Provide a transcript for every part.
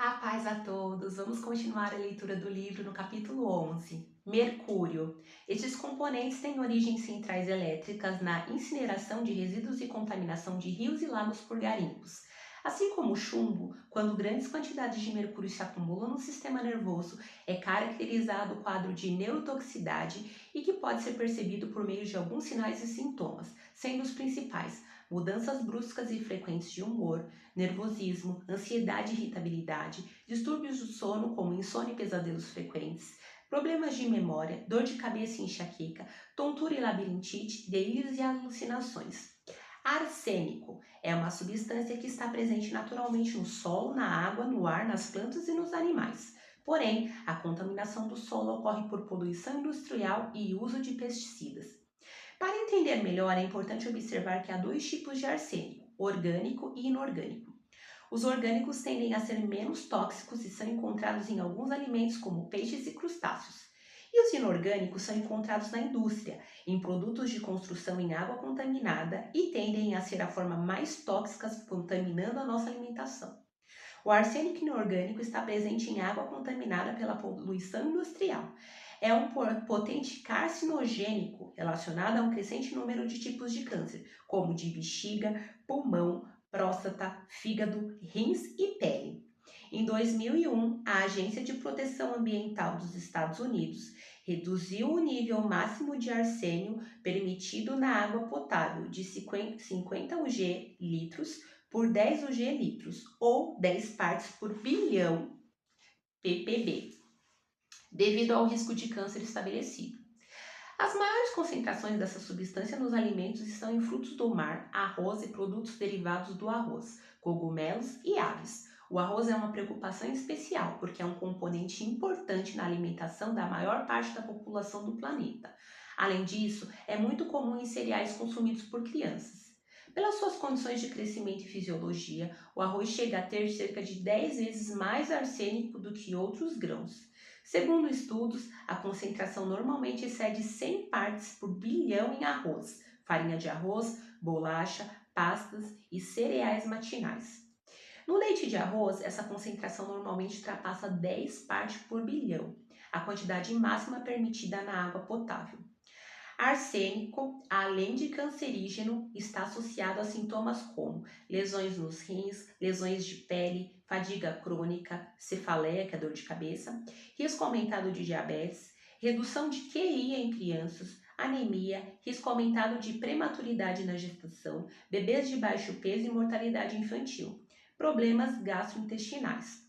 A paz a todos! Vamos continuar a leitura do livro no capítulo 11. Mercúrio. Estes componentes têm origens centrais elétricas na incineração de resíduos e contaminação de rios e lagos por garimpos. Assim como o chumbo, quando grandes quantidades de mercúrio se acumulam no sistema nervoso, é caracterizado o quadro de neurotoxicidade e que pode ser percebido por meio de alguns sinais e sintomas, sendo os principais mudanças bruscas e frequentes de humor, nervosismo, ansiedade e irritabilidade, distúrbios do sono como insônia e pesadelos frequentes, problemas de memória, dor de cabeça e enxaqueca, tontura e labirintite, delírios e alucinações. Arsênico é uma substância que está presente naturalmente no solo, na água, no ar, nas plantas e nos animais. Porém, a contaminação do solo ocorre por poluição industrial e uso de pesticidas. Para entender melhor, é importante observar que há dois tipos de arsênico: orgânico e inorgânico. Os orgânicos tendem a ser menos tóxicos e são encontrados em alguns alimentos, como peixes e crustáceos. E os inorgânicos são encontrados na indústria, em produtos de construção em água contaminada e tendem a ser a forma mais tóxica, contaminando a nossa alimentação. O arsênico inorgânico está presente em água contaminada pela poluição industrial. É um potente carcinogênico relacionado a um crescente número de tipos de câncer, como de bexiga, pulmão, próstata, fígado, rins e pele. Em 2001, a Agência de Proteção Ambiental dos Estados Unidos reduziu o nível máximo de arsênio permitido na água potável de 50 UG litros por 10 UG litros, ou 10 partes por bilhão ppb, devido ao risco de câncer estabelecido. As maiores concentrações dessa substância nos alimentos estão em frutos do mar, arroz e produtos derivados do arroz, cogumelos e aves. O arroz é uma preocupação especial porque é um componente importante na alimentação da maior parte da população do planeta. Além disso, é muito comum em cereais consumidos por crianças. Pelas suas condições de crescimento e fisiologia, o arroz chega a ter cerca de 10 vezes mais arsênico do que outros grãos. Segundo estudos, a concentração normalmente excede 100 partes por bilhão em arroz, farinha de arroz, bolacha, pastas e cereais matinais. No leite de arroz, essa concentração normalmente ultrapassa 10 partes por bilhão, a quantidade máxima permitida na água potável. Arsênico, além de cancerígeno, está associado a sintomas como lesões nos rins, lesões de pele, fadiga crônica, cefaleia, que é dor de cabeça, risco aumentado de diabetes, redução de QI em crianças, anemia, risco aumentado de prematuridade na gestação, bebês de baixo peso e mortalidade infantil, problemas gastrointestinais.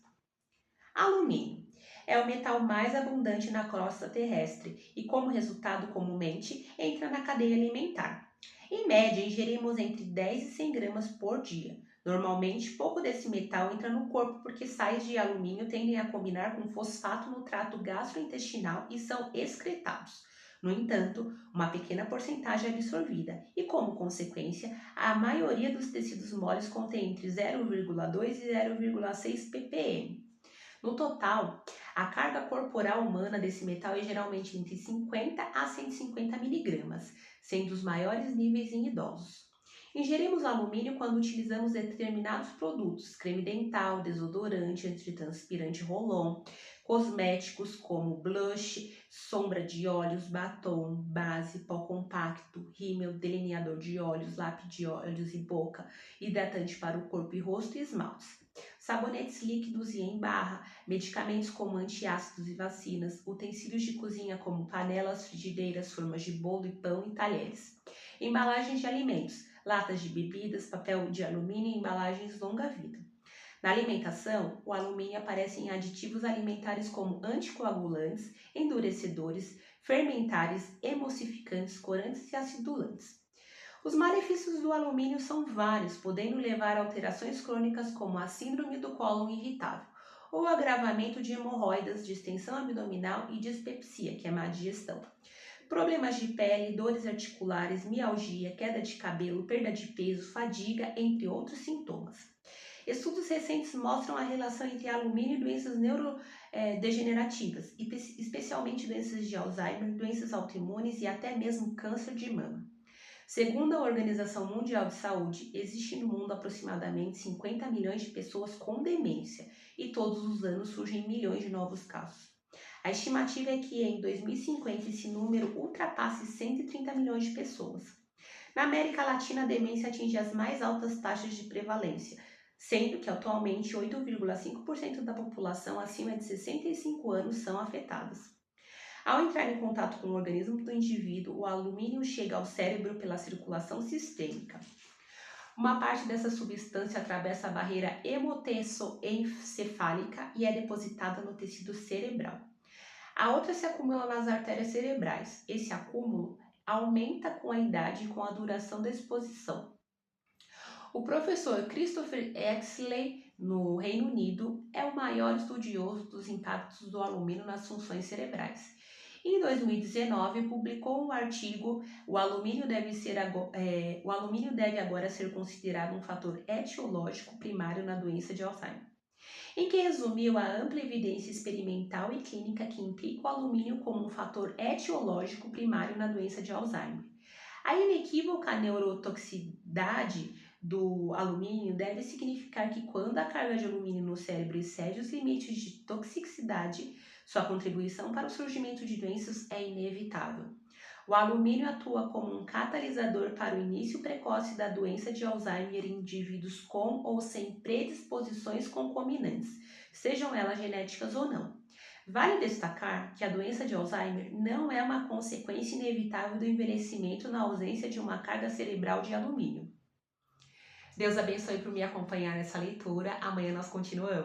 Alumínio é o metal mais abundante na crosta terrestre e, como resultado, comumente entra na cadeia alimentar. Em média, ingerimos entre 10 e 100 gramas por dia. Normalmente, pouco desse metal entra no corpo porque sais de alumínio tendem a combinar com fosfato no trato gastrointestinal e são excretados. No entanto, uma pequena porcentagem é absorvida e, como consequência, a maioria dos tecidos moles contém entre 0,2 e 0,6 ppm. No total, a carga corporal humana desse metal é geralmente entre 50 a 150 miligramas, sendo os maiores níveis em idosos. Ingerimos alumínio quando utilizamos determinados produtos, creme dental, desodorante, antitranspirante Rolon, cosméticos como blush, sombra de olhos, batom, base, pó compacto, rímel, delineador de olhos, lápis de olhos e boca, hidratante para o corpo e rosto e esmaltes. Sabonetes líquidos e em barra, medicamentos como antiácidos e vacinas, utensílios de cozinha como panelas, frigideiras, formas de bolo e pão e talheres. Embalagens de alimentos, latas de bebidas, papel de alumínio e embalagens longa-vida. Na alimentação, o alumínio aparece em aditivos alimentares como anticoagulantes, endurecedores, fermentares, emulsificantes, corantes e acidulantes. Os malefícios do alumínio são vários, podendo levar a alterações crônicas como a síndrome do cólon irritável, ou agravamento de hemorroidas, distensão abdominal e dispepsia, que é má digestão. Problemas de pele, dores articulares, mialgia, queda de cabelo, perda de peso, fadiga, entre outros sintomas. Estudos recentes mostram a relação entre alumínio e doenças neurodegenerativas, especialmente doenças de Alzheimer, doenças autoimunes e até mesmo câncer de mama. Segundo a Organização Mundial de Saúde, existe no mundo aproximadamente 50 milhões de pessoas com demência e todos os anos surgem milhões de novos casos. A estimativa é que em 2050 esse número ultrapasse 130 milhões de pessoas. Na América Latina, a demência atinge as mais altas taxas de prevalência, sendo que atualmente 8,5% da população acima de 65 anos são afetadas. Ao entrar em contato com o organismo do indivíduo, o alumínio chega ao cérebro pela circulação sistêmica. Uma parte dessa substância atravessa a barreira hematoencefálica e é depositada no tecido cerebral. A outra se acumula nas artérias cerebrais. Esse acúmulo aumenta com a idade e com a duração da exposição. O professor Christopher Exley, no Reino Unido, é o maior estudioso dos impactos do alumínio nas funções cerebrais. Em 2019, publicou um artigo o alumínio deve agora ser considerado um fator etiológico primário na doença de Alzheimer, em que resumiu a ampla evidência experimental e clínica que implica o alumínio como um fator etiológico primário na doença de Alzheimer. A inequívoca neurotoxicidade do alumínio deve significar que quando a carga de alumínio no cérebro excede os limites de toxicidade, sua contribuição para o surgimento de doenças é inevitável. O alumínio atua como um catalisador para o início precoce da doença de Alzheimer em indivíduos com ou sem predisposições concomitantes, sejam elas genéticas ou não. Vale destacar que a doença de Alzheimer não é uma consequência inevitável do envelhecimento na ausência de uma carga cerebral de alumínio. Deus abençoe por me acompanhar nessa leitura. Amanhã nós continuamos.